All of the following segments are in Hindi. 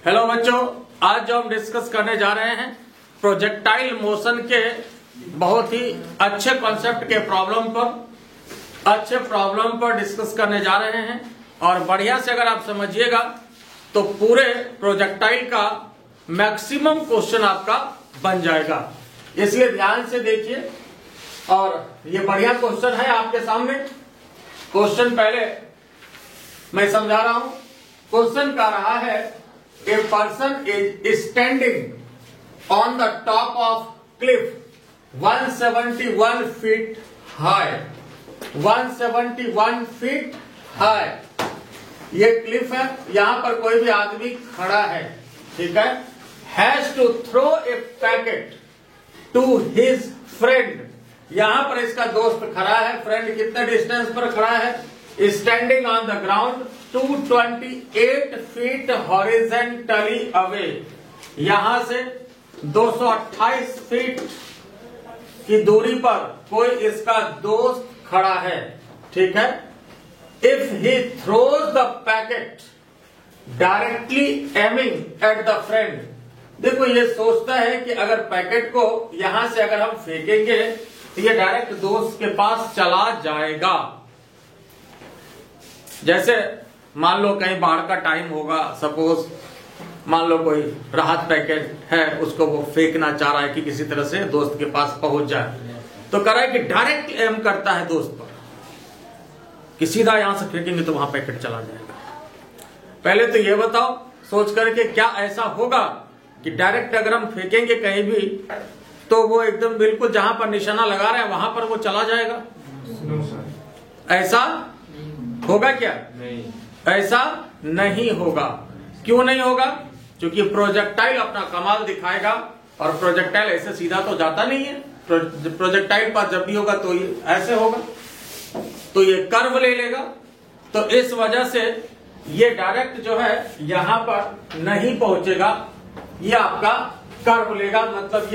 हेलो बच्चों, आज जो हम डिस्कस करने जा रहे हैं प्रोजेक्टाइल मोशन के बहुत ही अच्छे कॉन्सेप्ट के प्रॉब्लम पर डिस्कस करने जा रहे हैं। और बढ़िया से अगर आप समझिएगा तो पूरे प्रोजेक्टाइल का मैक्सिमम क्वेश्चन आपका बन जाएगा, इसलिए ध्यान से देखिए। और ये बढ़िया क्वेश्चन है आपके सामने। क्वेश्चन पहले मैं समझा रहा हूं। क्वेश्चन का रहा है A person is standing on the top of cliff 171 feet high. 171 feet high. ये क्लिफ है, यहां पर कोई भी आदमी खड़ा है, ठीक है। Has to throw a packet to his friend. यहां पर इसका दोस्त खड़ा है। फ्रेंड कितने डिस्टेंस पर खड़ा है? Standing on the ground 228 feet horizontally away. यहां से 228 फीट की दूरी पर कोई इसका दोस्त खड़ा है, ठीक है। If he throws the packet directly aiming at the friend. देखो, ये सोचता है कि अगर पैकेट को यहां से अगर हम फेंकेंगे तो ये डायरेक्ट दोस्त के पास चला जाएगा। जैसे मान लो कहीं बाढ़ का टाइम होगा, सपोज मान लो कोई राहत पैकेट है, उसको वो फेंकना चाह रहा है कि किसी तरह से दोस्त के पास पहुंच जाए, तो कर रहा है कि डायरेक्ट एम करता है दोस्त पर कि सीधा यहां से फेंकेंगे तो वहां पैकेट चला जाएगा। पहले तो ये बताओ सोच करके, क्या ऐसा होगा कि डायरेक्ट अगर हम फेंकेंगे कहीं भी तो वो एकदम बिल्कुल जहां पर निशाना लगा रहे हैं वहां पर वो चला जाएगा? ऐसा होगा क्या? नहीं, ऐसा नहीं होगा। क्यों नहीं होगा? क्योंकि प्रोजेक्टाइल अपना कमाल दिखाएगा और प्रोजेक्टाइल ऐसे सीधा तो जाता नहीं है। प्रोजेक्टाइल पर जब भी होगा तो ये ऐसे होगा, तो ये कर्व ले लेगा। तो इस वजह से ये डायरेक्ट जो है यहां पर नहीं पहुंचेगा, ये आपका कर्व लेगा। मतलब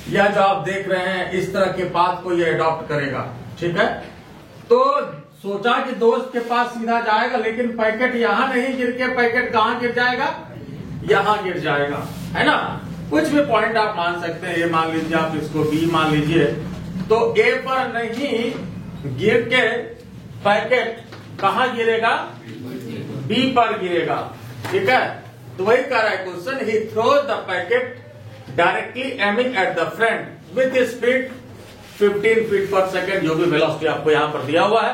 यह जो आप देख रहे हैं इस तरह के पाथ को ये अडॉप्ट करेगा, ठीक है। तो सोचा कि दोस्त के पास सीधा जाएगा, लेकिन पैकेट यहां नहीं गिर के पैकेट कहां गिर जाएगा? यहां गिर जाएगा, है ना। कुछ भी पॉइंट आप मान सकते हैं। ए मान लीजिए, आप इसको बी मान लीजिए। तो ए पर नहीं गिर के पैकेट कहां गिरेगा? बी पर गिरेगा, ठीक है। तो वही कह रहा है question, he throws the packet directly aiming at the friend with speed 15 feet पर सेकेंड। जो भी वेलोसिटी आपको यहां पर दिया हुआ है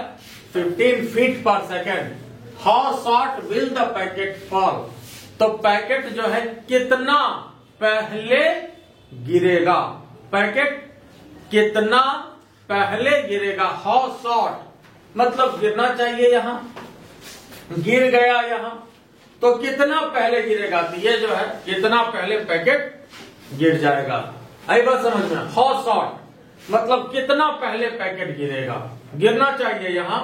15 फीट पर second. How short will the packet fall? तो पैकेट जो है कितना पहले गिरेगा? पैकेट कितना पहले गिरेगा? हाउ शॉर्ट मतलब गिरना चाहिए, यहां गिर गया यहां, तो कितना पहले गिरेगा? तो ये जो है कितना पहले पैकेट गिर जाएगा। आई बात समझ में? हाउ शॉर्ट मतलब कितना पहले पैकेट गिरेगा। गिरना चाहिए यहां,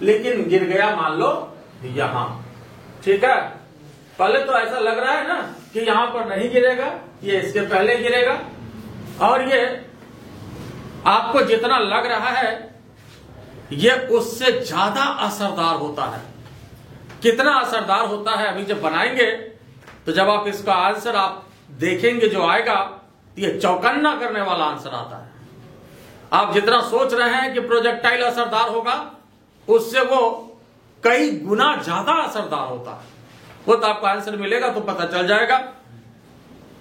लेकिन गिर गया मान लो यहां, ठीक है। पहले तो ऐसा लग रहा है ना कि यहां पर नहीं गिरेगा, ये इसके पहले गिरेगा। और ये आपको जितना लग रहा है ये उससे ज्यादा असरदार होता है। कितना असरदार होता है अभी जब बनाएंगे तो जब आप इसका आंसर आप देखेंगे जो आएगा तो ये चौकन्ना करने वाला आंसर आता है। आप जितना सोच रहे हैं कि प्रोजेक्टाइल असरदार होगा, उससे वो कई गुना ज्यादा असरदार होता है। वो तो आपको आंसर मिलेगा तो पता चल जाएगा।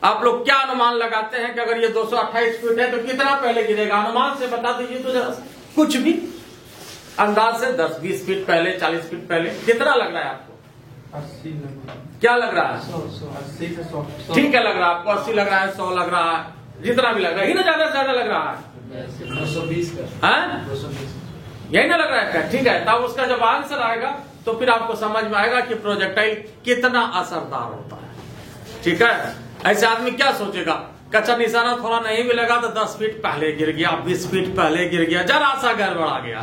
आप लोग क्या अनुमान लगाते हैं कि अगर ये 228 फीट है तो कितना पहले गिरेगा? अनुमान से बता दीजिए तो जरा, कुछ भी अंदाज से 10-20 फीट पहले, 40 फीट पहले, कितना लग रहा है आपको? 80 क्या लग रहा है? 80 से 100। ठीक है, लग रहा है आपको 80 लग रहा है, 100 लग रहा है, जितना भी लग रहा है, ना ज्यादा से ज्यादा लग रहा है 220 का। हाँ? 220 यही ना लग रहा है क्या? ठीक है, तब उसका जब आंसर आएगा तो फिर आपको समझ में आएगा कि प्रोजेक्टाइल कितना असरदार होता है, ठीक है। ऐसे आदमी क्या सोचेगा, कच्चा निशाना थोड़ा नहीं भी लगा तो 10 फीट पहले गिर गया, 20 फीट पहले गिर गया, जरा सा गड़बड़ा गया,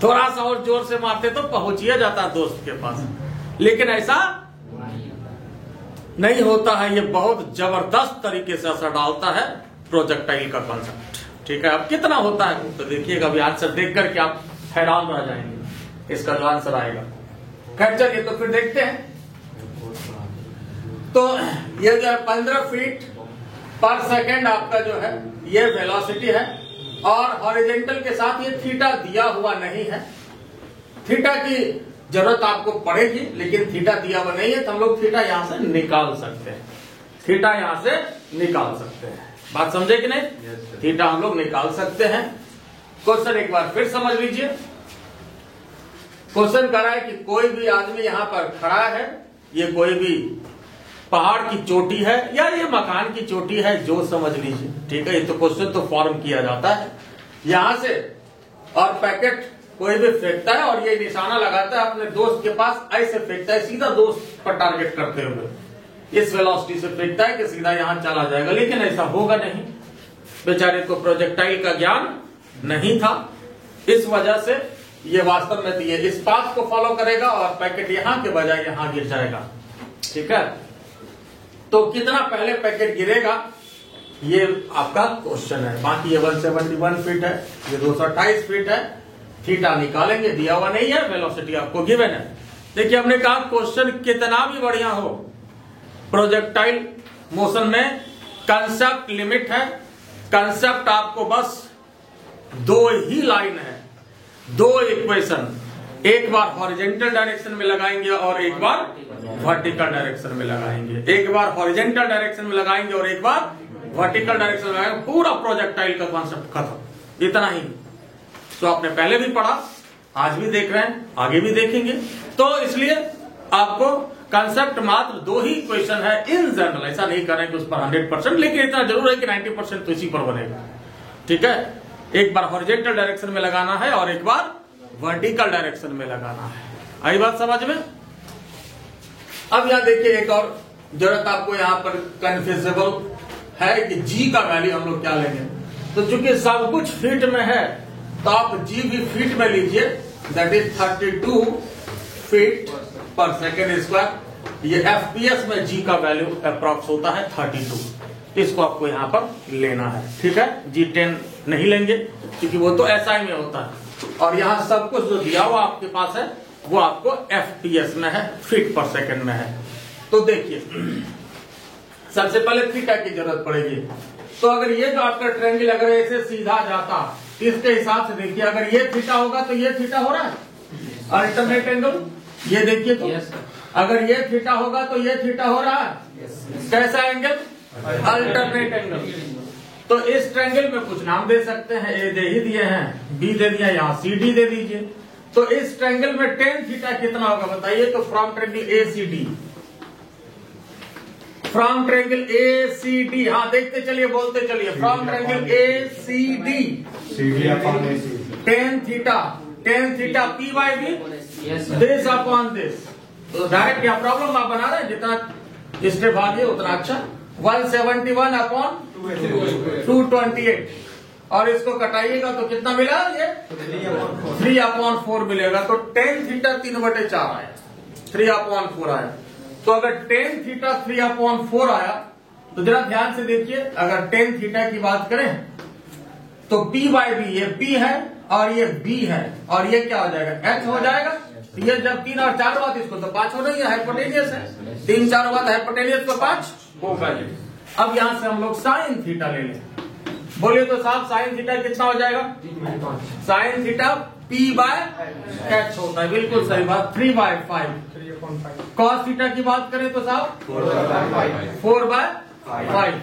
थोड़ा सा और जोर से मारते तो पहुंच ही जाता दोस्त के पास। लेकिन ऐसा नहीं होता है। ये बहुत जबरदस्त तरीके से असर डालता है प्रोजेक्टाइल का कॉन्सेप्ट, ठीक है। अब कितना होता है तो देखिएगा, अभी आंसर देख करके आप हैरान रह जाएंगे इसका जो आंसर आएगा। खैर चलिए तो फिर देखते हैं। तो ये जो है 15 फीट पर सेकेंड आपका जो है ये वेलोसिटी है, और हॉरिजेंटल के साथ ये थीटा दिया हुआ नहीं है। थीटा की जरूरत आपको पड़ेगी, लेकिन थीटा दिया हुआ नहीं है, तो हम लोग थीटा यहां से निकाल सकते हैं। थीटा यहां से निकाल सकते हैं। बात समझे कि नहीं? थीटा हम लोग निकाल सकते हैं। क्वेश्चन एक बार फिर समझ लीजिए। क्वेश्चन कह रहा है कि कोई भी आदमी यहां पर खड़ा है, ये कोई भी पहाड़ की चोटी है या ये मकान की चोटी है, जो समझ लीजिए, ठीक है। ये तो क्वेश्चन तो फॉर्म किया जाता है यहां से, और पैकेट कोई भी फेंकता है और ये निशाना लगाता है अपने दोस्त के पास, ऐसे फेंकता है सीधा दोस्त पर टारगेट करते हुए, इस वेलोसिटी से फेंकता है कि सीधा यहां चला जाएगा, लेकिन ऐसा होगा नहीं। बेचारे को प्रोजेक्टाइल का ज्ञान नहीं था, इस वजह से ये वास्तव में ये इस पाथ को फॉलो करेगा और पैकेट यहां के बजाय यहां गिर जाएगा, ठीक है। तो कितना पहले पैकेट गिरेगा ये आपका क्वेश्चन है। बाकी ये 171 फीट है, ये 228 फीट है। थीटा निकालेंगे, दिया हुआ नहीं है, वेलोसिटी आपको गिवन है। देखिए हमने कहा क्वेश्चन कितना भी बढ़िया हो, प्रोजेक्टाइल मोशन में कंसेप्ट लिमिट है। कंसेप्ट आपको बस दो ही लाइन है, दो इक्वेशन, एक बार हॉरिजेंटल डायरेक्शन में लगाएंगे और एक बार वर्टिकल डायरेक्शन में लगाएंगे। एक बार हॉरिजेंटल डायरेक्शन में लगाएंगे और एक बार वर्टिकल डायरेक्शन में लगाएंगे, पूरा प्रोजेक्टाइल का कॉन्सेप्ट खत्म। इतना ही तो आपने पहले भी पढ़ा, आज भी देख रहे हैं, आगे भी देखेंगे। तो इसलिए आपको कंसेप्ट मात्र दो ही क्वेश्चन है इन जनरल, ऐसा नहीं करें कि उस पर 100%, लेकिन इतना जरूर है कि 90% तो इसी पर बनेगा, ठीक है। एक बार हॉरिजेंटल डायरेक्शन में लगाना है और एक बार वर्टिकल डायरेक्शन में लगाना है। आई बात समझ में? अब यहां देखिए एक और जरूरत आपको यहां पर कन्फ्यूजेबल है कि जी का वैल्यू हम लोग क्या लेंगे। तो चूंकि सब कुछ फीट में है तो आप जी भी फीट में लीजिए, दैट इज 32 फीट पर सेकेंड स्क्वायर। ये एफपीएस में जी का वैल्यू अप्रॉक्स होता है 32, इसको आपको यहां पर लेना है, ठीक है। जी 10 नहीं लेंगे क्योंकि वो तो एसआई में होता है, और यहां सब कुछ जो दिया हुआ आपके पास है वो आपको एफपीएस में है, फीट पर सेकेंड में है। तो देखिए सबसे पहले थीटा की जरूरत पड़ेगी। तो अगर ये जो आपका ट्रायंगल अगर ऐसे सीधा जाता, इसके हिसाब से देखिए, अगर ये थीटा होगा तो ये थीटा हो रहा है अल्टरनेट एंगल, ये देखिए। तो अगर ये थीटा होगा तो ये थीटा हो रहा है कैसा एंगल? Alternate angle. तो इस ट्रायंगल में कुछ नाम दे सकते हैं, ए दे ही दिए हैं, बी दे दिया, यहाँ सी डी दे दीजिए। तो इस ट्रायंगल में टेन थीटा कितना होगा बताइए। तो from triangle A C D, from triangle A C D, हाँ देखते चलिए, बोलते चलिए, from triangle A C D tan theta P by B this upon this. तो डायरेक्ट यहाँ प्रॉब्लम आप बना रहे हैं, जितना स्टेप आगे उतना अच्छा। 171 अपॉन 228, और इसको कटाइएगा तो कितना मिला? ये 3/4 मिलेगा। तो टेन थीटा 3/4 आया, 3/4 आया। तो अगर टेन थीटा 3/4 आया तो जरा ध्यान से देखिए, अगर टेन थीटा की बात करें तो P बाई बी, ये P है और ये B है, और ये क्या हो जाएगा? H हो जाएगा। ये जब 3 और 4 बात, इसको तो 5 होना ही है, हाइपोटेनियस है। 3 4 बात हाइपोटेनियस को 5 होगा। अब यहां से हम लोग साइन थीटा ले लें। बोलिए तो साहब साइन थीटा कितना हो जाएगा? Sine theta P by H होता है, बिल्कुल सही बात, 3/5। कॉस थीटा की बात करें तो साहब 4/5।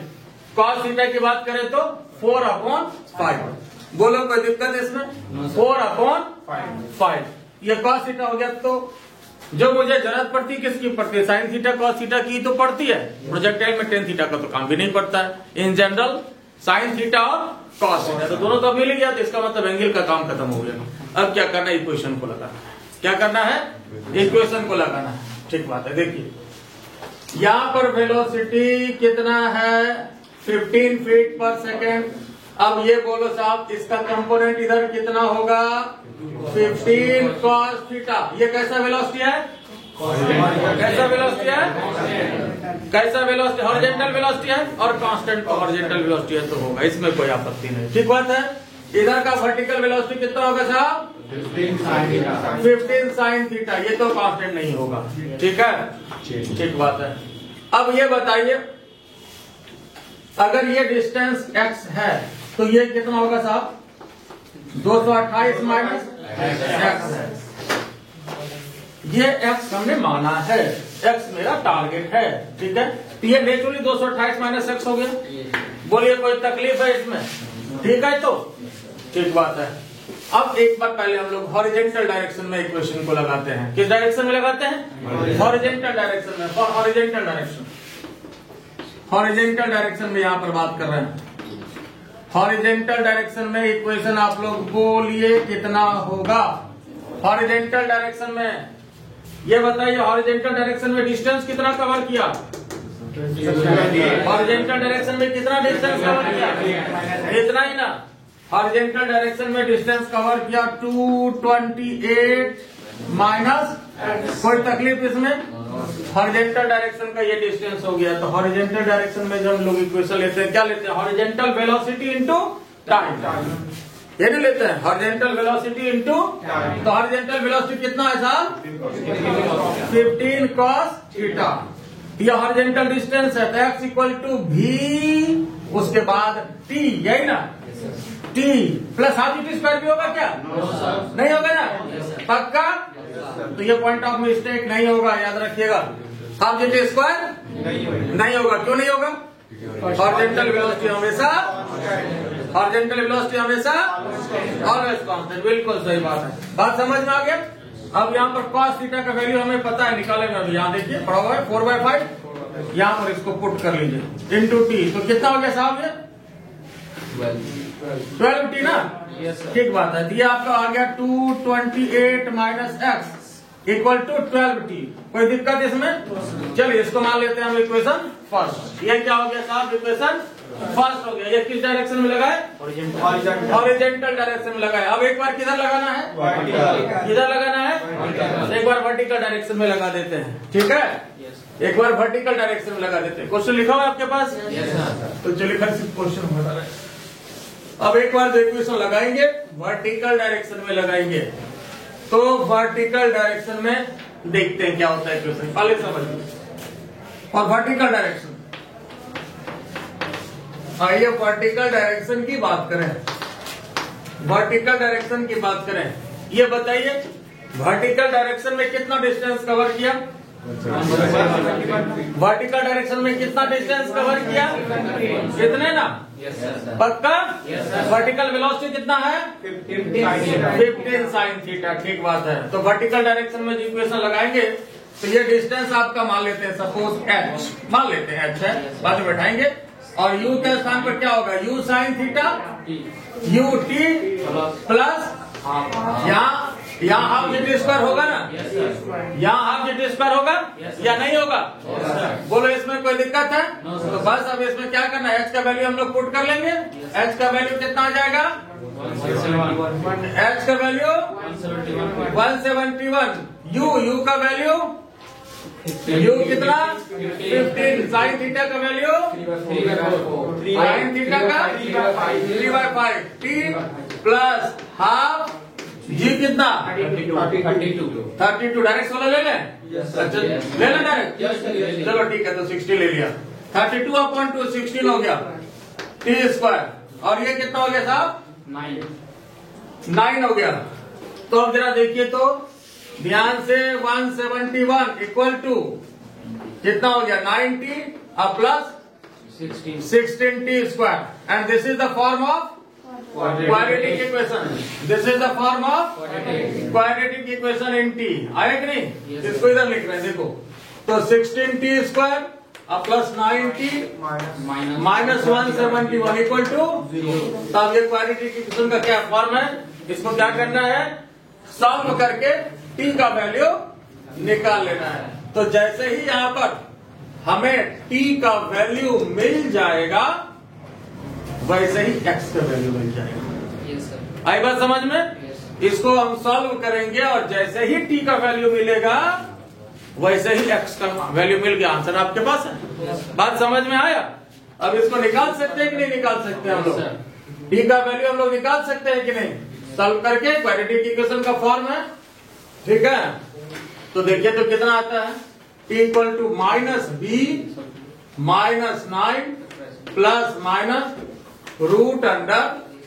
कॉस थीटा की बात करें तो 4/5। बोलो कोई दिक्कत है इसमें? 4/5। ये कॉस थीटा हो गया। तो जो मुझे जरूरत पड़ती है किसकी पड़ती है? साइन थीटा कॉस थीटा की तो पड़ती है। प्रोजेक्टाइल में टेन थीटा का तो काम भी नहीं पड़ता है। इन जनरल साइन थीटा और कॉस थीटा तो दोनों तो मिल गया, तो इसका मतलब एंगल का काम खत्म हो गया। अब क्या करना है? इक्वेशन को लगाना है। क्या करना है? इक्वेशन को लगाना है। ठीक बात है। देखिए यहां पर वेलोसिटी कितना है? 15 फीट पर सेकेंड। अब ये बोलो साहब इसका कंपोनेंट इधर कितना होगा? 15 cos थीटा। ये कैसा वेलोसिटी है? कैसा वेलोसिटी है? कैसा वेलोसिटी? हॉरिजॉन्टल वेलोसिटी है, और कांस्टेंट का हॉरिजॉन्टल वेलोसिटी है तो होगा, इसमें कोई आपत्ति नहीं। ठीक बात है। इधर का वर्टिकल वेलोसिटी कितना होगा साहब? 15 sin थीटा। ये तो कांस्टेंट नहीं होगा। ठीक है, ठीक बात है। अब ये बताइए, अगर ये डिस्टेंस x है तो ये कितना होगा साहब? 228 माइनस x है। ये x हमने माना है, x मेरा टारगेट है, ठीक है। तो ये नेचुरली 228 माइनस x हो गया। बोलिए कोई तकलीफ है इसमें? ठीक है, तो ठीक बात है। अब एक बार पहले हम लोग हॉरिजेंटल डायरेक्शन में इक्वेशन को लगाते हैं। किस डायरेक्शन में लगाते हैं? हॉरिजेंटल डायरेक्शन में। For horizontal direction, horizontal direction में यहां पर बात कर रहे हैं। हॉरिजेंटल डायरेक्शन में इक्वेशन आप लोग बोलिए कितना होगा? हॉरिजेंटल डायरेक्शन में ये बताइए, हॉरिजेंटल डायरेक्शन में डिस्टेंस कितना कवर किया? हॉरिजेंटल डायरेक्शन में कितना डिस्टेंस कवर किया? इतना ही ना। हॉरिजेंटल डायरेक्शन में डिस्टेंस कवर किया 228 माइनस, कोई तकलीफ इसमें? हॉरिजेंटल डायरेक्शन का ये डिस्टेंस हो गया। तो हॉरिजेंटल डायरेक्शन में जब हम लोग इक्वेशन लेते हैं, क्या लेते हैं? हॉरिजेंटल वेलोसिटी इंटू टाइम, ये नहीं लेते हैं? हॉरिजेंटल वेलोसिटी इंटू, तो हॉरिजेंटल वेलोसिटी कितना है साहब? 15 cos थीटा। यह हॉरिजेंटल डिस्टेंस है, तो x इक्वल टू v, उसके बाद t, यही ना? t plus half G T square भी होगा क्या? नहीं होगा ना? पक्का? तो ये पॉइंट ऑफ मिस्टेक नहीं होगा, याद रखिएगा। हाफ जी टी स्क्वायर नहीं होगा। क्यों नहीं होगा? हॉरिजेंटल वेलोसिटी हमेशा, हॉरिजेंटल वेलोसिटी हमेशा ऑलवेज कांस्टेंट। बिल्कुल सही बात है। बात समझ में आ गया? अब यहाँ पर cos थीटा का वैल्यू हमें पता है, निकालेंगे अभी। यहाँ देखिए पड़ा हुआ है 4/5, यहाँ पर इसको पुट कर लीजिए इंटू टी। तो कितना हो गया साहब? ये 12 टी ना? ठीक बात है। दिया आपका आ गया 228 minus x equal to 12 t. कोई दिक्कत इसमें? चलिए इसको मान लेते हैं हम इक्वेशन फर्स्ट। ये क्या हो गया साहब? इक्वेशन फर्स्ट हो गया। ये किस डायरेक्शन में लगा है? हॉरिजेंटल डायरेक्शन में लगा है। अब एक बार किधर लगाना है? किधर लगाना है? एक बार वर्टिकल डायरेक्शन में लगा देते हैं, ठीक है? एक बार वर्टिकल डायरेक्शन में लगा देते हैं। क्वेश्चन लिखा हुआ है आपके पास? तो चलिए क्वेश्चन बता रहे हैं। अब एक बार जो इक्वेशन लगाएंगे वर्टिकल डायरेक्शन में लगाएंगे, तो वर्टिकल डायरेक्शन में देखते हैं क्या होता है इक्वेशन, पहले समझिए। और वर्टिकल डायरेक्शन, आइए वर्टिकल डायरेक्शन की बात करें। वर्टिकल डायरेक्शन की बात करें, ये बताइए वर्टिकल डायरेक्शन में कितना डिस्टेंस कवर किया? वर्टिकल डायरेक्शन में कितना डिस्टेंस कवर किया? कितने ना? पक्का? वर्टिकल वेलोसिटी कितना है? 15 sin थीटा। ठीक बात है। तो वर्टिकल डायरेक्शन में जो इक्वेशन लगाएंगे तो ये डिस्टेंस आपका मान लेते हैं, सपोज h मान लेते हैं, h है, बाद में बैठाएंगे। और u के स्थान पर क्या होगा? u sin theta, u t plus यहाँ हाफ जी टी स्क्वायर होगा ना? यहाँ हाफ जी टी स्क्वायर होगा या नहीं होगा? बोलो इसमें कोई दिक्कत है? तो बस अब इसमें क्या करना है? h का वैल्यू हम लोग पुट कर लेंगे। h का वैल्यू कितना आ जाएगा? h का वैल्यू 171। u का वैल्यू u कितना? 15। साइन थीटा का वैल्यू, साइन थीटा का 3/5 t प्लस हाफ जी कितना? 32। डायरेक्ट वाला ले लें? ले लें डायरेक्ट? चलो ठीक है, तो 60 ले लिया। 32/2 16 हो गया टी स्क्वायर। और ये कितना हो गया साहब? 9 हो गया। तो अब जरा देखिए तो ध्यान से, 171 इक्वल टू कितना हो गया? 90 plus 16 t square. And this is the form of quadratic equation. This is the form of quadratic equation in T. आया कि नहीं? इसको इधर लिख रहे हैं, देखो। तो 16 t square plus 90 minus 171 equal to 0। तब ये क्वाड्रेटिक इक्वेशन का क्या फॉर्म है? इसको क्या करना है? सॉल्व करके टी का वैल्यू निकाल लेना है। तो जैसे ही यहाँ पर हमें टी का वैल्यू मिल जाएगा, वैसे ही x का वैल्यू मिल जाएगा। आई बात समझ में? इसको हम सॉल्व करेंगे और जैसे ही t का वैल्यू मिलेगा वैसे ही x का वैल्यू मिल गया। आंसर आपके पास है। बात समझ में आया? अब इसको निकाल सकते हैं कि नहीं निकाल सकते हम लोग? t का वैल्यू हम लोग निकाल सकते हैं कि नहीं? सॉल्व करके क्वाड्रेटिक इक्वेशन का फॉर्म है, ठीक है? तो देखिए तो कितना आता है? T equal to minus b minus 9 plus minus root under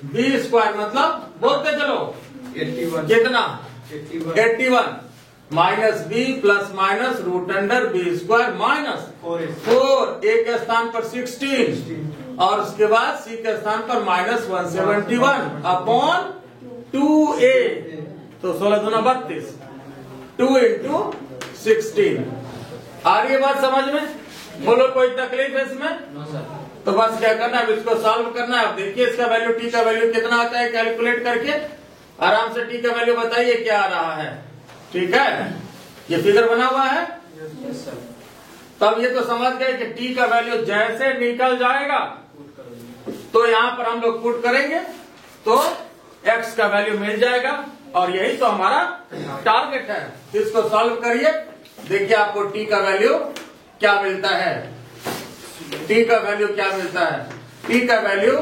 b square, मतलब बोलते चलो 81 कितना 81 81 minus b plus minus root under b square minus 4 a के स्थान पर 16 और उसके बाद सी के स्थान पर माइनस 171 अपॉन 2a, तो 16 दूना 32, 2 इंटू 16। आ रही है बात समझ में? बोलो कोई तकलीफ है इसमें? तो बस क्या करना है, अब इसको सॉल्व करना है। अब देखिए इसका वैल्यू, टी का वैल्यू कितना आता है, कैलकुलेट करके आराम से टी का वैल्यू बताइए क्या आ रहा है। ठीक है, ये फिगर बना हुआ है। तब ये तो समझ गए कि टी का वैल्यू जैसे निकल जाएगा तो यहाँ पर हम लोग पुट करेंगे तो x का वैल्यू मिल जाएगा, और यही तो हमारा टारगेट है। इसको सॉल्व करिए, देखिए आपको टी का वैल्यू क्या मिलता है। टी का वैल्यू क्या मिलता है? टी का वैल्यू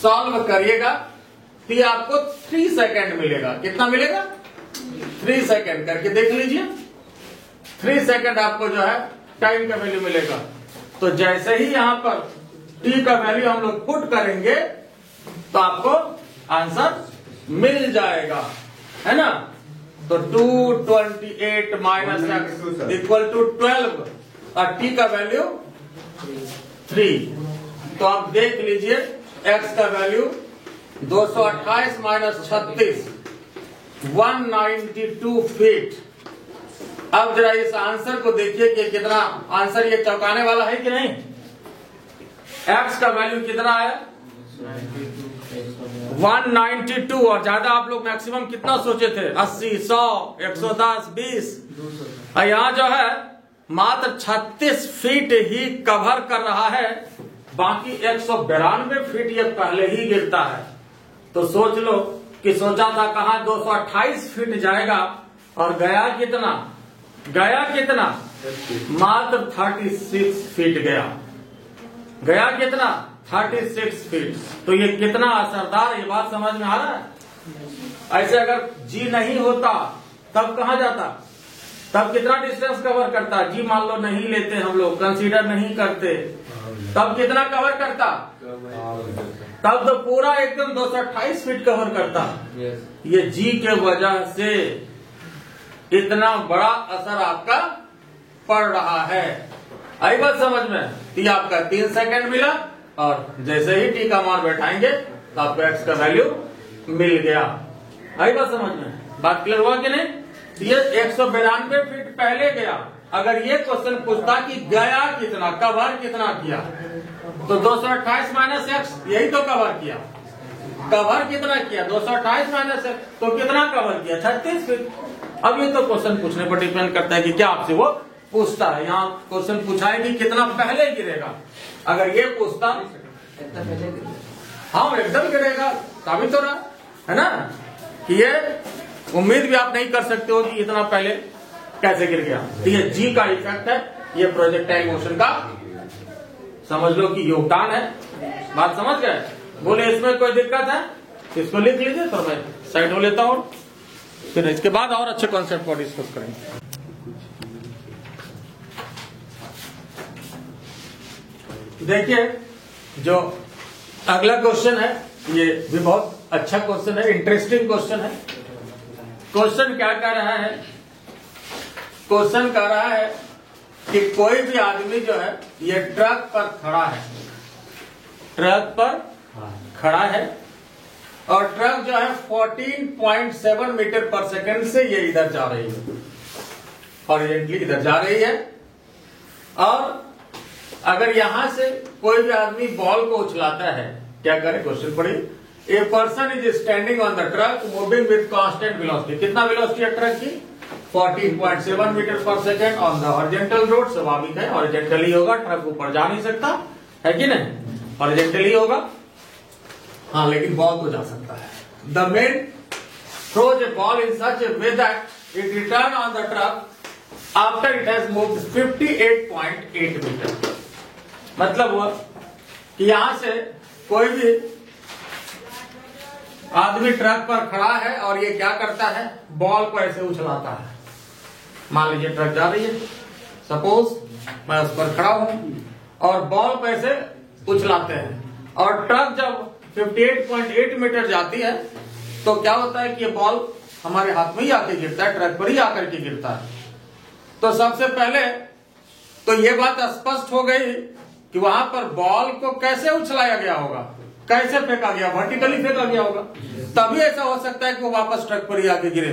सॉल्व करिएगा तो आपको 3 सेकेंड मिलेगा। कितना मिलेगा? 3 सेकेंड करके देख लीजिए। 3 सेकेंड आपको जो है टाइम का वैल्यू मिलेगा। तो जैसे ही यहां पर टी का वैल्यू हम लोग पुट करेंगे तो आपको आंसर मिल जाएगा, है ना। तो 228 माइनस एक्स इक्वल टू 12 और टी का वैल्यू 3। तो आप देख लीजिए x का वैल्यू 228 माइनस 36 192 फीट। अब जरा इस आंसर को देखिए कि कितना आंसर ये चौंकाने वाला है कि नहीं। x का वैल्यू कितना है? 192, और ज्यादा आप लोग मैक्सिमम कितना सोचे थे? 80, 100, 110, 20। और यहाँ जो है मात्र 36 फीट ही कवर कर रहा है, बाकी 192 फीट ये पहले ही गिरता है। तो सोच लो कि सोचा था कहाँ 228 फीट जाएगा और गया कितना? गया कितना? मात्र 36 फीट गया। गया कितना? 36 फीट। तो ये कितना असरदार है, ये बात समझ में आ रहा है। ऐसे अगर जी नहीं होता तब कहाँ जाता? तब कितना डिस्टेंस कवर करता? जी मान लो नहीं लेते हम लोग, कंसीडर नहीं करते, तब कितना कवर करता? तब तो पूरा एकदम 228 फीट कवर करता। ये जी के वजह से इतना बड़ा असर आपका पड़ रहा है। आई बात समझ में? तो आपका 3 सेकंड मिला, और जैसे ही टी का मान बैठाएंगे तो आपको एक्स का वैल्यू मिल गया। आई बात समझ में? बात क्लियर हुआ कि नहीं? ये 192 फीट पहले गया। अगर ये क्वेश्चन पूछता कि गया कितना, कवर कितना किया, तो 228 माइनस एक्स यही तो कवर किया। कवर कितना किया? 228 माइनस एक्स, तो कितना कवर किया? 36 फीट। अब ये तो क्वेश्चन पूछने पर डिपेंड करता है कि क्या आपसे वो पूछता है। यहाँ क्वेश्चन पूछा है कि कितना पहले गिरेगा। अगर ये पूछता हाँ एकदम गिरेगा, साबित हो रहा है ना कि ये उम्मीद भी आप नहीं कर सकते हो कि इतना पहले कैसे गिर गया। तो ये जी का इफेक्ट है, ये प्रोजेक्टाइल मोशन का समझ लो कि योगदान है। बात समझ गए? बोले इसमें कोई दिक्कत है? इसको लिख लीजिए, तो मैं साइड हो लेता हूँ, फिर इसके बाद और अच्छे कॉन्सेप्ट को डिस्कस करेंगे। देखिए जो अगला क्वेश्चन है ये भी बहुत अच्छा क्वेश्चन है, इंटरेस्टिंग क्वेश्चन है। क्वेश्चन क्या कह रहा है? क्वेश्चन कह रहा है कि कोई भी आदमी जो है ये ट्रक पर खड़ा है, ट्रक पर खड़ा है, और ट्रक जो है 14.7 मीटर पर सेकंड से ये इधर जा रही है, हॉरिजॉन्टली इधर जा रही है। और अगर यहां से कोई भी आदमी बॉल को उछलाता है, क्या करे? क्वेश्चन पढ़िए। A person is standing on the truck moving with constant velocity. कितना वेलोसिटी है ट्रक की? 14.7 मीटर पर second on the horizontal road. स्वाभाविक है हॉरिजॉन्टली होगा, ट्रक ऊपर जा नहीं सकता है कि नहीं, हॉरिजॉन्टली होगा। हाँ, लेकिन बॉल तो जा सकता है। The man throws a ball in such a way that it return on the truck after it has moved 58.8 metre. मतलब हुआ कि यहां से कोई भी आदमी ट्रक पर खड़ा है और ये क्या करता है? बॉल को ऐसे उछलाता है। मान लीजिए ट्रक जा रही है, सपोज मैं उस पर खड़ा हूं और बॉल को ऐसे उछलाते हैं और ट्रक जब 58.8 मीटर जाती है तो क्या होता है कि ये बॉल हमारे हाथ में ही आके गिरता है, ट्रक पर ही आकर के गिरता है। तो सबसे पहले तो ये बात स्पष्ट हो गई कि वहां पर बॉल को कैसे उछलाया गया होगा, कैसे फेंका गया, वर्टिकली फेंका गया होगा, तभी ऐसा हो सकता है कि वो वापस ट्रक पर ही आके गिरे,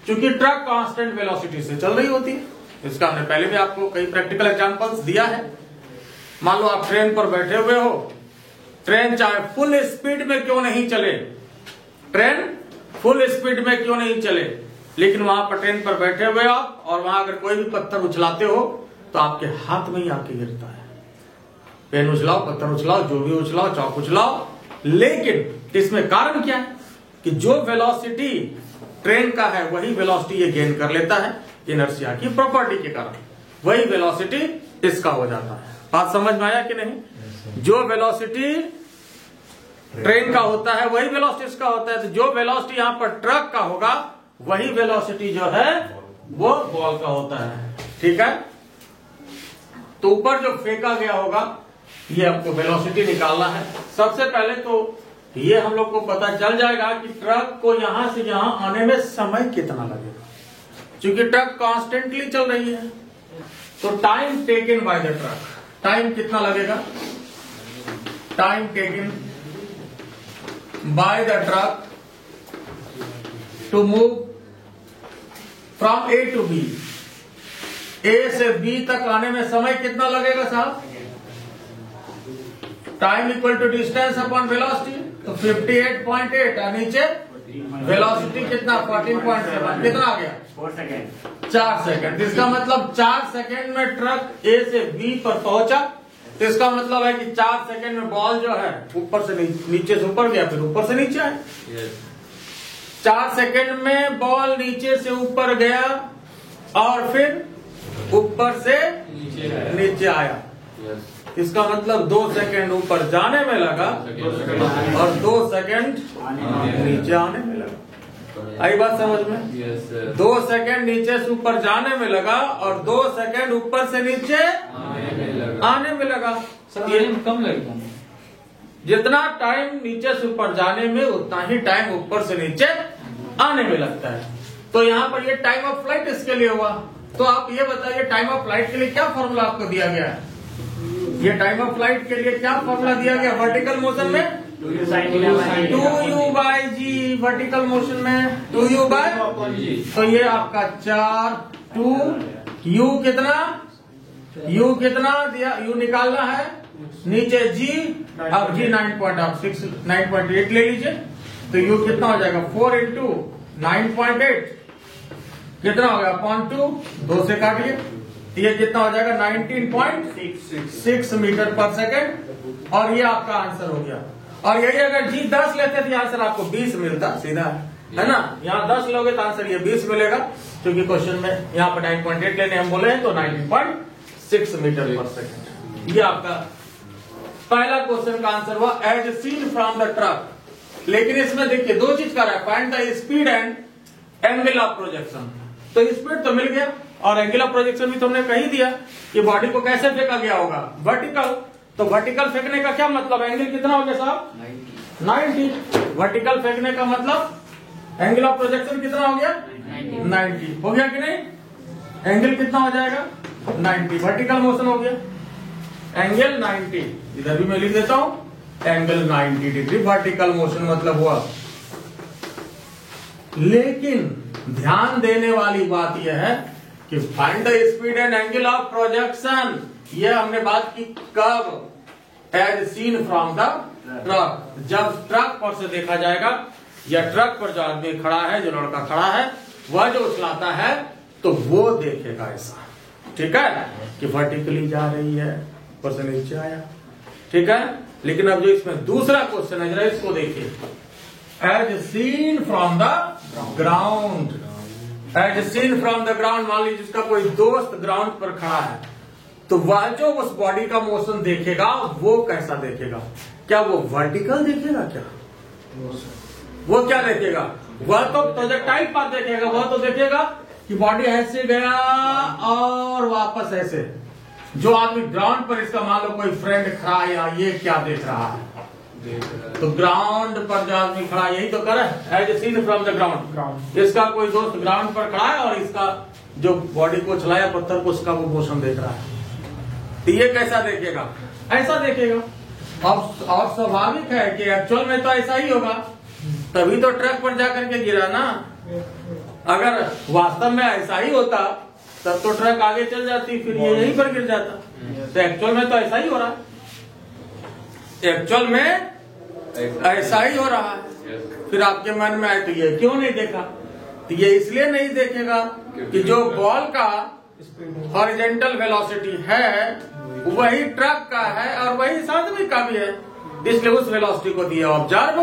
क्योंकि ट्रक कांस्टेंट वेलोसिटी से चल रही होती है। इसका हमने पहले भी आपको कई प्रैक्टिकल एग्जांपल्स दिया है। मान लो आप ट्रेन पर बैठे हुए हो, ट्रेन चाहे फुल स्पीड में क्यों नहीं चले, ट्रेन फुल स्पीड में क्यों नहीं चले, लेकिन वहां पर ट्रेन पर बैठे हुए आप और वहां अगर कोई भी पत्थर उछलाते हो तो आपके हाथ में ही आके गिरता है। पेन उछलाओ, पत्थर उछलाओ, जो भी उछलाओ, चौक उछलाओ, लेकिन इसमें कारण क्या है कि जो वेलोसिटी ट्रेन का है वही वेलोसिटी ये गेन कर लेता है इनर्शिया की प्रॉपर्टी के कारण, वही वेलोसिटी इसका हो जाता है। बात समझ में आया कि नहीं? जो वेलोसिटी ट्रेन का होता है वही वेलोसिटी इसका होता है। तो जो वेलोसिटी यहां पर ट्रक का होगा वही वेलोसिटी जो है वो बॉल का होता है। ठीक है, तो ऊपर जो फेंका गया होगा ये आपको वेलोसिटी निकालना है। सबसे पहले तो ये हम लोग को पता चल जाएगा कि ट्रक को यहां से यहां आने में समय कितना लगेगा, क्योंकि ट्रक कॉन्स्टेंटली चल रही है। तो time taken by the truck, time कितना लगेगा, time taken by the truck to move from A to B, A से बी तक आने में समय कितना लगेगा साहब? Time equal to distance upon velocity, तो 58.8 और नीचे वेलोसिटी कितना 14.7, कितना आ गया 4 सेकंड। इसका मतलब 4 सेकंड में ट्रक ए से बी पर पहुंचा, तो इसका मतलब है कि 4 सेकंड में बॉल जो है ऊपर से नीचे से ऊपर गया, फिर ऊपर से नीचे आया। 4 सेकंड में बॉल नीचे से ऊपर गया और फिर ऊपर से नीचे आया। इसका मतलब 2 सेकंड ऊपर जाने में लगा और 2 सेकंड नीचे आने में लगा। आई बात समझ में? 2 सेकंड नीचे से ऊपर जाने में लगा और 2 सेकंड ऊपर से नीचे आने में लगा। ये कम लगता है, जितना टाइम नीचे से ऊपर जाने में उतना ही टाइम ऊपर से नीचे आने में लगता है। तो यहाँ पर ये टाइम ऑफ फ्लाइट इसके लिए हुआ। तो आप ये बताइए टाइम ऑफ फ्लाइट के लिए क्या फॉर्मूला आपको दिया गया है? ये टाइम ऑफ फ्लाइट के लिए क्या फॉर्मूला दिया गया वर्टिकल मोशन में? 2u/g, वर्टिकल मोशन में 2u/g। तो ये आपका 4 2 u कितना दिया, u निकालना है, नीचे g, अब g 9.8 ले लीजिए, तो u कितना हो जाएगा 4 into 9.8 कितना हो गया अपॉन 2, 2 से काटिए, ये कितना हो जाएगा 19.6 मीटर पर सेकंड, और ये आपका आंसर हो गया। और यही अगर जी 10 लेते थे आंसर आपको 20 मिलता, सीधा है ना। यहाँ 10 लोगे तो आंसर ये 20 मिलेगा, क्योंकि क्वेश्चन में यहाँ पर 9.8 लेने हम बोले हैं, तो 19.6 मीटर पर सेकंड। ये आपका पहला क्वेश्चन का आंसर हुआ as seen from the truck. लेकिन इसमें देखिए 2 चीज कर रहा है, find the speed and angle of projection. तो स्पीड तो मिल गया और एंगल ऑफ प्रोजेक्शन भी तुमने कही दिया कि बॉडी को कैसे फेंका गया होगा, वर्टिकल। तो वर्टिकल फेंकने का क्या मतलब, एंगल कितना हो गया साहब 90। वर्टिकल फेंकने का मतलब एंगल ऑफ प्रोजेक्शन कितना हो गया 90 हो गया कि नहीं? एंगल कितना हो जाएगा 90, वर्टिकल मोशन हो गया एंगल 90। इधर भी मैं लिख देता हूं एंगल 90 डिग्री वर्टिकल मोशन मतलब हुआ। लेकिन ध्यान देने वाली बात यह है कि find the speed and angle of projection, यह हमने बात की कब, as seen from the truck. जब ट्रक पर से देखा जाएगा या ट्रक पर जो आदमी खड़ा है, जो लड़का खड़ा है, वह जो उछलाता है तो वो देखेगा ऐसा, ठीक है, कि वर्टिकली जा रही है, ऊपर से नीचे आया, ठीक है। लेकिन अब जो इसमें दूसरा क्वेश्चन है, जरा इसको देखिए, as seen from the ground. As seen from the ground, मान लीजिए जिसका कोई दोस्त ग्राउंड पर खड़ा है, तो वह जो उस बॉडी का मोशन देखेगा वो कैसा देखेगा? क्या वो वर्टिकल देखेगा? क्या वो क्या देखेगा? वह तो प्रोजेक्टाइल पाथ देखेगा, वह तो देखेगा कि बॉडी ऐसे गया और वापस ऐसे। जो आदमी ग्राउंड पर, इसका मान लो कोई फ्रेंड खड़ा है या ये क्या देख रहा है, तो ग्राउंड पर जो आदमी खड़ा यही तो करे, as seen from the ground. इसका कोई दोस्त ग्राउंड पर खड़ा है और इसका जो बॉडी को चलाया पत्थर को, उसका वो मोशन देख रहा है, तो ये कैसा देखेगा? ऐसा देखेगा। और स्वाभाविक है कि एक्चुअल में तो ऐसा ही होगा, तभी तो ट्रक पर जाकर के गिरा ना। अगर वास्तव में ऐसा ही होता तब तो ट्रक आगे चल जाती, फिर ये यहीं पर गिर जाता। तो एक्चुअल में तो ऐसा ही हो रहा है, एक्चुअल में ऐसा ही हो रहा है। फिर आपके मन में आए तो ये क्यों नहीं देखा? तो ये इसलिए नहीं देखेगा कि जो बॉल का हॉरिजॉन्टल वेलोसिटी है वही ट्रक का है और वही इस आदमी का भी है, इसलिए उस वेलोसिटी को दिया ऑब्जर्व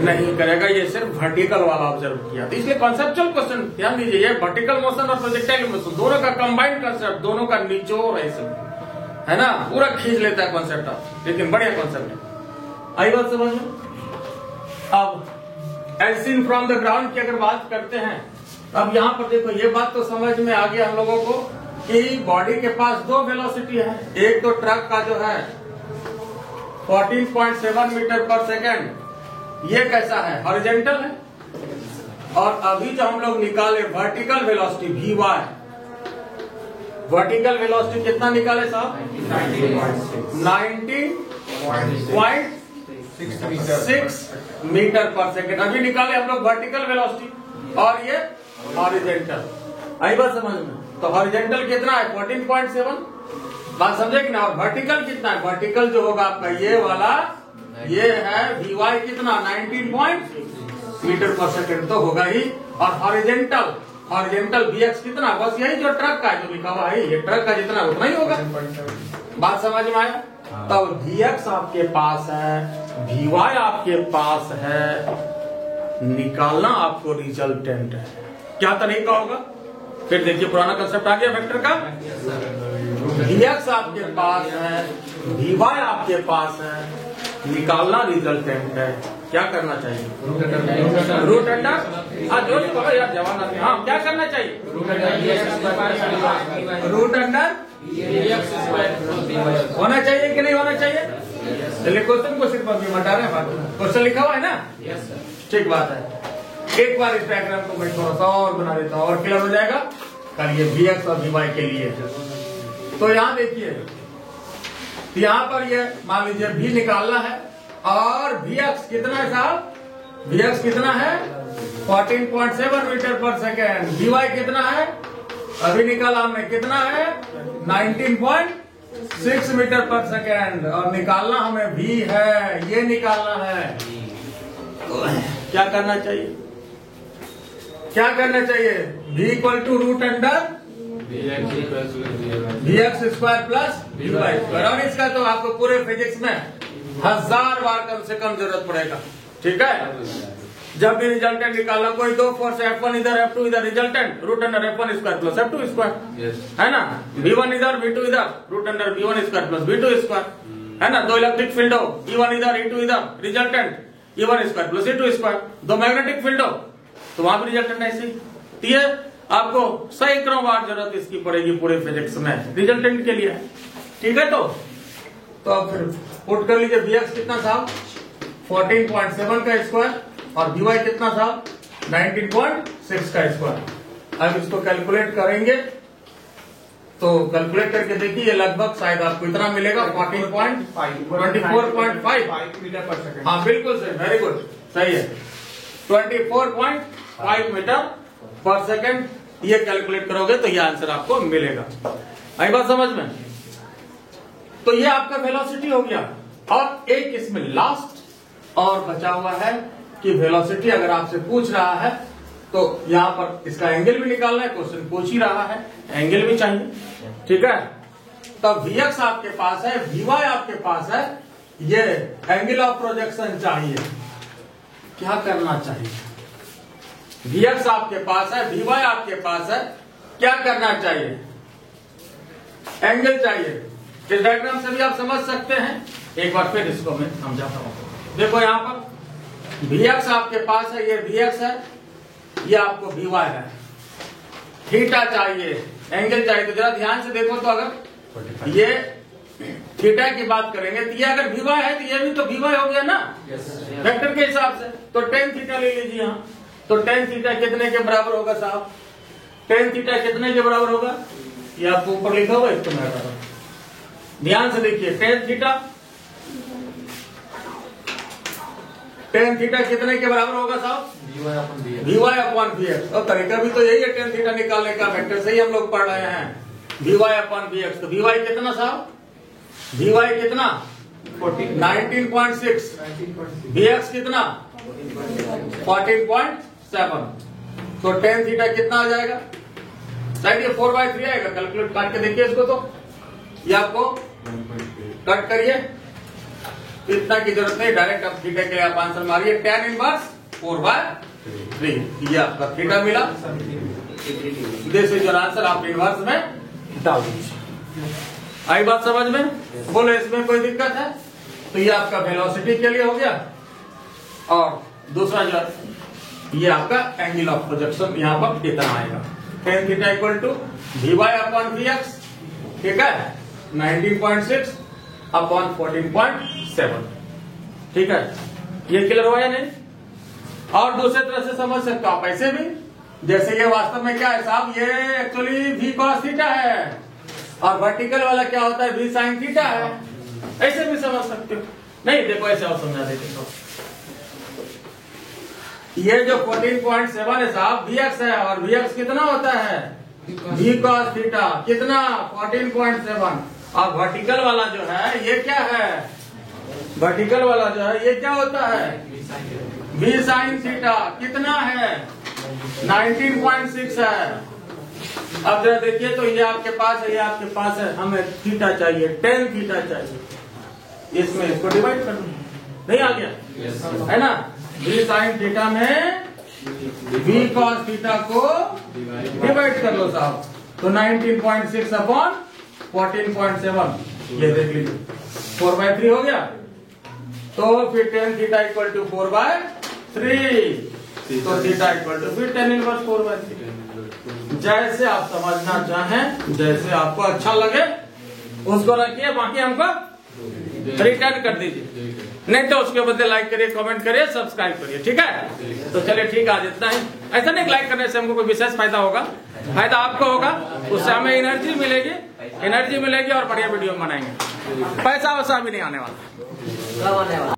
नहीं करेगा, ये सिर्फ वर्टिकल वाला ऑब्जर्व किया। तो इसलिए कॉन्सेप्चुअल क्वेश्चन ध्यान दीजिए, ये वर्टिकल मोशन और प्रोजेक्टाइल मोशन दोनों का कंबाइंड कंसेप्ट, दोनों का निचोड़ है इसमें, है ना, पूरा खींच लेता है कॉन्सेप्ट, लेकिन बढ़िया कॉन्सेप्ट है। आई बात समझ में? अब as seen from the ground की अगर बात करते हैं, अब यहाँ पर देखो ये बात तो समझ में आ गया हम लोगों को कि बॉडी के पास दो वेलोसिटी है। एक तो ट्रक का जो है 14.7 मीटर पर सेकेंड, ये कैसा है? हॉरिजॉन्टल है। और अभी जो हम लोग निकाले vertical velocity Vy, vertical velocity कितना निकाले साहब? 90.6 मीटर पर सेकेंड अभी निकाले हम लोग वर्टिकल वेलोसिटी, और ये हॉरिजॉन्टल। आई बात समझ में? तो हॉरिजॉन्टल कितना है? 14.7, बात समझे कि ना? और वर्टिकल कितना है? वर्टिकल जो होगा आपका ये वाला, ये है Vy कितना? 19 मीटर पर सेकेंड तो होगा ही। और हॉरिजॉन्टल Vx कितना? बस यही जो ट्रक का जो लिखा हुआ है, ये ट्रक का जितना उतना ही होगा। बात समझ में आया? तब Vx आपके पास है, Vy आपके पास है, निकालना आपको रिजल्टेंट है। क्या तरीका होगा? फिर देखिए पुराना कंसेप्ट आ गया वेक्टर का। Vx आपके पास है, Vy आपके पास है, निकालना रिजल्टेंट है। क्या करना चाहिए? रूट अंडर, हाँ जोर से बोलो यार जवान आदमी, हाँ क्या करना चाहिए? रूट अंडर होना चाहिए कि नहीं होना चाहिए? चलिए क्वेश्चन को सिर्फ अभी हटा रहे हैं, क्वेश्चन लिखा हुआ है ना, ठीक बात है। एक बार इस डायग्राम को मैं थोड़ा सा और बना देता हूँ और क्लियर हो जाएगा। कल ये Vx और Vy के लिए, तो यहाँ देखिए, यहाँ पर ये मान लीजिए V निकालना है और Vx कितना है साहब? Vx कितना है? 14.7 मीटर पर सेकेंड। Vy कितना है? अभी निकाला हमने, कितना है? 19.6 मीटर पर सेकेंड। और निकालना हमें V है, ये निकालना है। क्या करना चाहिए? क्या करना चाहिए? V equal to root under Vx square plus Vy square. और इसका तो आपको पूरे फिजिक्स में 1000 बार कम से कम जरूरत पड़ेगा, ठीक है? जब भी रिजल्टेंट निकालना, कोई दो फोर्स F1 इधर F2 इधर, resultant root under F1 square plus F2 square, है ना? V1 इधर V2 इधर, root under V1 square plus V2 square, है ना? दो इलेक्ट्रिक फील्ड हो, E1 इधर E2 इधर, resultant E1 square plus E2 square. दो मैग्नेटिक फील्ड हो तो वहां भी रिजल्टेंट ऐसे ही। ये आपको सैकड़ों बार जरूरत इसकी पड़ेगी पूरे फिजिक्स में रिजल्टेंट के लिए, ठीक है? तो अब फिर पुट कर लीजिए, Vx कितना साहब? 14.7 का स्क्वायर और Vy कितना साहब? 19.6 का स्क्वायर। अब इसको कैलकुलेट करेंगे तो कैलकुलेट करके देखिए, ये लगभग शायद आपको इतना मिलेगा, 24.5 मीटर पर सेकेंड। हाँ बिल्कुल सही, वेरी गुड, सही है, 24.5 मीटर पर सेकेंड। ये कैलकुलेट करोगे तो ये आंसर आपको मिलेगा। आई बात समझ में? तो ये आपका वेलोसिटी हो गया। और एक इसमें लास्ट और बचा हुआ है कि वेलोसिटी अगर आपसे पूछ रहा है तो यहाँ पर इसका एंगल भी निकालना है, क्वेश्चन पूछ ही रहा है, एंगल भी चाहिए, ठीक है? तब Vx आपके पास है, Vy आपके पास है, ये एंगल ऑफ प्रोजेक्शन चाहिए। क्या करना चाहिए? Vx आपके पास है, Vy आपके पास है, क्या करना चाहिए? एंगल चाहिए। इस डायग्राम से भी आप समझ सकते हैं, एक बार फिर इसको मैं समझाता हूं। देखो यहाँ पर Vx आपके पास है, ये Vx है, ये आपको Vy है, थीटा चाहिए, एंगल चाहिए। तो जरा ध्यान से देखो, तो अगर ये थीटा की बात करेंगे तो ये अगर वी है तो ये भी तो वी हो गया ना वेक्टर के हिसाब से। तो टेन थीटा ले लीजिए यहाँ। तो टेन थीटा कितने के बराबर होगा साहब? टेन थीटा कितने के बराबर होगा? ये आपको ऊपर लिखा हुआ, इसको मैं बता रहा हूं, ध्यान से देखिए। टेन थीटा कितने के बराबर होगा साहब? V y upon v x. और तरीका भी तो यही है टेन थीटा निकालने का, वेक्टर से ही हम लोग पढ़ रहे हैं। V y upon v x. तो वी वाई कितना साहब? वी वाई कितना? 19.6। वी एक्स कितना? 14.7। तो टेन थीटा कितना आ जाएगा? शायद ये 4/3 आएगा। कैलकुलेट काट के देखिए इसको, तो ये आपको कट करिए, इतना की जरूरत नहीं, डायरेक्ट आप थीटा के लिए आप आंसर मारिए। tan इनवर्स 4/3, ये आपका थीटा मिला। This is your answer. आप इनवर्स में डाल दीजिए। आई बात समझ में? बोलो, इसमें कोई दिक्कत है? तो ये आपका वेलोसिटी के लिए हो गया। और दूसरा जो ये आपका एंगल ऑफ प्रोजेक्शन यहाँ पर कितना आएगा? tan theta equal to v y upon v x, ठीक है, 19.6 अपॉन 14.7, ठीक है। ये क्लियर हुआ या नहीं? और दूसरे तरह से समझ सकते हो आप ऐसे भी, जैसे ये वास्तव में क्या है साहब? ये एक्चुअली वी कॉस थीटा है और वर्टिकल वाला क्या होता है? वी साइन थीटा है। ऐसे भी समझ सकते हो। नहीं देखो, ऐसे और समझा देते हो। ये जो 14.7 है साहब, वी एक्स है, और वी एक्स कितना होता है? वी कॉस थीटा कितना? 14.7। और वर्टिकल वाला जो है ये क्या है? वर्टिकल वाला जो है ये क्या होता है? वी साइन थीटा कितना है? 19.6 है। अब जरा देखिए, तो ये आपके पास है, ये आपके पास है, हमें थीटा चाहिए, tan थीटा चाहिए। इसमें इसको डिवाइड कर दो, नहीं आ गया? है ना? वी साइन थीटा में वी कॉस थीटा को डिवाइड कर लो साहब। तो 19.6 अपॉन 14.7, ये देख लीजिए 4/3 हो गया। तो फिर tan थीटा इक्वल टू 4/3, तो थीटा इक्वल टू फिर tan इनवर्स 4/3। जैसे आप समझना चाहें, जैसे आपको अच्छा लगे उसको रखिए, बाकी हमको रिटर्न कर दीजिए। नहीं तो उसके बदले लाइक करिए, कमेंट करिए, सब्सक्राइब करिए, ठीक है। तो चलिए ठीक है, आज इतना ही। ऐसा नहीं लाइक करने से हमको कोई विशेष फायदा होगा, फायदा आपको होगा, उससे हमें एनर्जी मिलेगी और बढ़िया वीडियो बनाएंगे। पैसा वैसा भी नहीं आने वाला।